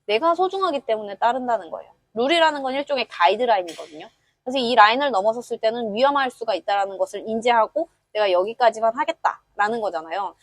내가 소중하기 때문에 따른다는 거예요. 룰이라는 건 일종의 가이드라인이거든요. 그래서 이 라인을 넘어섰을 때는 위험할 수가 있다는 것을 인지하고 내가 여기까지만 하겠다라는 거잖아요.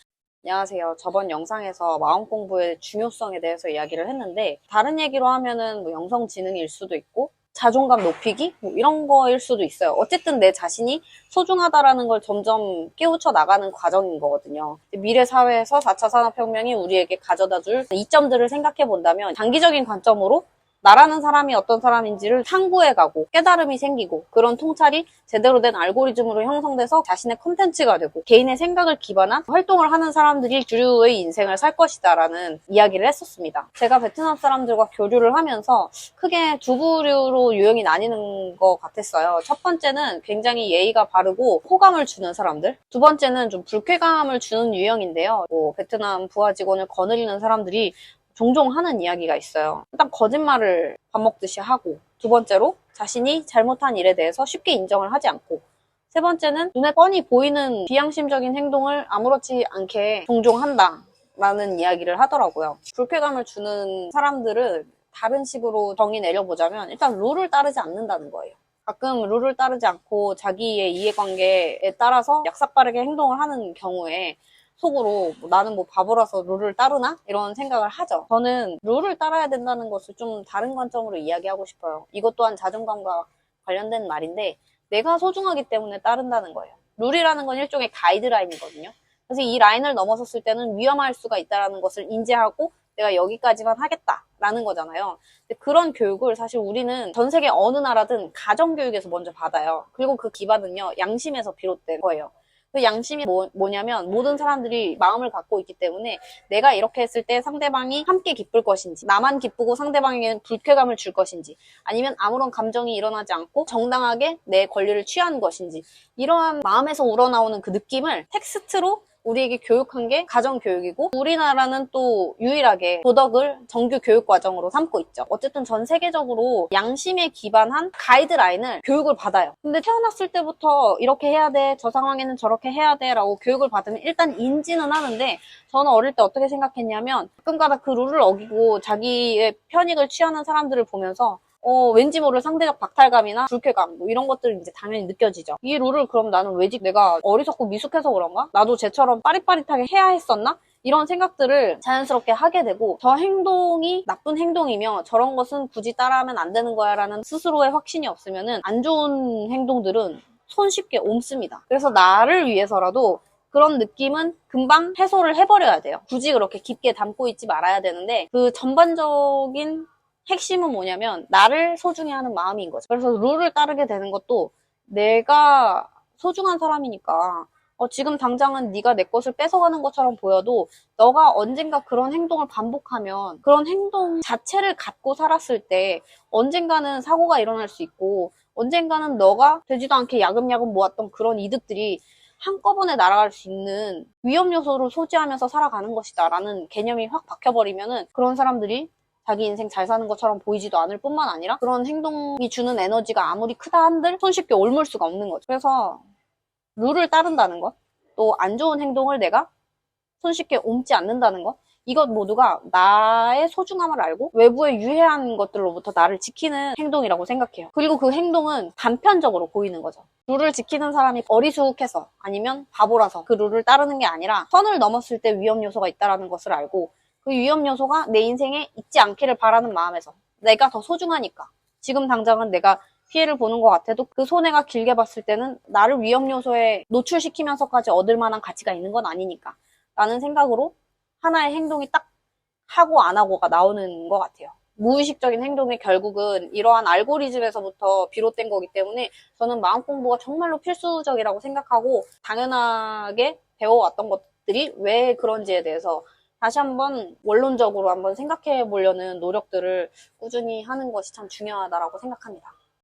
안녕하세요. 저번 영상에서 마음 공부의 중요성에 대해서 이야기를 했는데, 다른 얘기로 하면은 뭐 영성지능일 수도 있고 자존감 높이기 뭐 이런 거일 수도 있어요. 어쨌든 내 자신이 소중하다라는 걸 점점 깨우쳐 나가는 과정인 거거든요. 미래 사회에서 4차 산업혁명이 우리에게 가져다 줄 이점들을 생각해 본다면, 장기적인 관점으로 나라는 사람이 어떤 사람인지를 탐구해가고 깨달음이 생기고, 그런 통찰이 제대로 된 알고리즘으로 형성돼서 자신의 콘텐츠가 되고 개인의 생각을 기반한 활동을 하는 사람들이 주류의 인생을 살 것이다 라는 이야기를 했었습니다. 제가 베트남 사람들과 교류를 하면서 크게 두 부류로 유형이 나뉘는 것 같았어요. 첫 번째는 굉장히 예의가 바르고 호감을 주는 사람들, 두 번째는 좀 불쾌감을 주는 유형인데요. 베트남 부하 직원을 거느리는 사람들이 종종 하는 이야기가 있어요. 일단 거짓말을 밥 먹듯이 하고, 두 번째로 자신이 잘못한 일에 대해서 쉽게 인정을 하지 않고, 세 번째는 눈에 뻔히 보이는 비양심적인 행동을 아무렇지 않게 종종 한다라는 이야기를 하더라고요. 불쾌감을 주는 사람들은 다른 식으로 정의 내려보자면 일단 룰을 따르지 않는다는 거예요. 가끔 룰을 따르지 않고 자기의 이해관계에 따라서 약삭빠르게 행동을 하는 경우에 속으로 나는 뭐 바보라서 룰을 따르나? 이런 생각을 하죠. 저는 룰을 따라야 된다는 것을 좀 다른 관점으로 이야기하고 싶어요. 이것 또한 자존감과 관련된 말인데, 내가 소중하기 때문에 따른다는 거예요. 룰이라는 건 일종의 가이드라인이거든요. 그래서 이 라인을 넘어섰을 때는 위험할 수가 있다는 것을 인지하고 내가 여기까지만 하겠다라는 거잖아요. 근데 그런 교육을 사실 우리는 전 세계 어느 나라든 가정교육에서 먼저 받아요. 그리고 그 기반은요, 양심에서 비롯된 거예요. 그 양심이 뭐냐면, 모든 사람들이 마음을 갖고 있기 때문에 내가 이렇게 했을 때 상대방이 함께 기쁠 것인지, 나만 기쁘고 상대방에게는 불쾌감을 줄 것인지, 아니면 아무런 감정이 일어나지 않고 정당하게 내 권리를 취하는 것인지, 이러한 마음에서 우러나오는 그 느낌을 텍스트로 우리에게 교육한 게 가정교육이고, 우리나라는 또 유일하게 도덕을 정규 교육 과정으로 삼고 있죠. 어쨌든 전 세계적으로 양심에 기반한 가이드라인을 교육을 받아요. 근데 태어났을 때부터 이렇게 해야 돼, 저 상황에는 저렇게 해야 돼 라고 교육을 받으면 일단 인지는 하는데, 저는 어릴 때 어떻게 생각했냐면, 가끔가다 그 룰을 어기고 자기의 편익을 취하는 사람들을 보면서 왠지 모를 상대적 박탈감이나 불쾌감 뭐 이런 것들이 이제 당연히 느껴지죠. 이 룰을 그럼 나는 왜지? 내가 어리석고 미숙해서 그런가? 나도 쟤처럼 빠릿빠릿하게 해야 했었나? 이런 생각들을 자연스럽게 하게 되고, 저 행동이 나쁜 행동이며 저런 것은 굳이 따라하면 안 되는 거야 라는 스스로의 확신이 없으면은 안 좋은 행동들은 손쉽게 옮습니다. 그래서 나를 위해서라도 그런 느낌은 금방 해소를 해버려야 돼요. 굳이 그렇게 깊게 담고 있지 말아야 되는데, 그 전반적인 핵심은 뭐냐면 나를 소중히 하는 마음인 거죠. 그래서 룰을 따르게 되는 것도 내가 소중한 사람이니까, 지금 당장은 네가 내 것을 뺏어가는 것처럼 보여도 너가 언젠가 그런 행동을 반복하면 그런 행동 자체를 갖고 살았을 때 언젠가는 사고가 일어날 수 있고, 언젠가는 너가 되지도 않게 야금야금 모았던 그런 이득들이 한꺼번에 날아갈 수 있는 위험 요소를 소지하면서 살아가는 것이다 라는 개념이 확 박혀버리면은, 그런 사람들이 자기 인생 잘 사는 것처럼 보이지도 않을 뿐만 아니라 그런 행동이 주는 에너지가 아무리 크다 한들 손쉽게 옮을 수가 없는 거죠. 그래서 룰을 따른다는 것, 또 안 좋은 행동을 내가 손쉽게 옮지 않는다는 것, 이것 모두가 나의 소중함을 알고 외부의 유해한 것들로부터 나를 지키는 행동이라고 생각해요. 그리고 그 행동은 단편적으로 보이는 거죠. 룰을 지키는 사람이 어리숙해서 아니면 바보라서 그 룰을 따르는 게 아니라, 선을 넘었을 때 위험 요소가 있다는 것을 알고 그 위험 요소가 내 인생에 있지 않기를 바라는 마음에서, 내가 더 소중하니까, 지금 당장은 내가 피해를 보는 것 같아도 그 손해가 길게 봤을 때는 나를 위험 요소에 노출시키면서까지 얻을 만한 가치가 있는 건 아니니까 라는 생각으로 하나의 행동이 딱 하고 안 하고가 나오는 것 같아요. 무의식적인 행동이 결국은 이러한 알고리즘에서부터 비롯된 거기 때문에 저는 마음 공부가 정말로 필수적이라고 생각하고, 당연하게 배워왔던 것들이 왜 그런지에 대해서 다시 한번 원론적으로 한번 생각해 보려는 노력들을 꾸준히 하는 것이 참 중요하다고 생각합니다.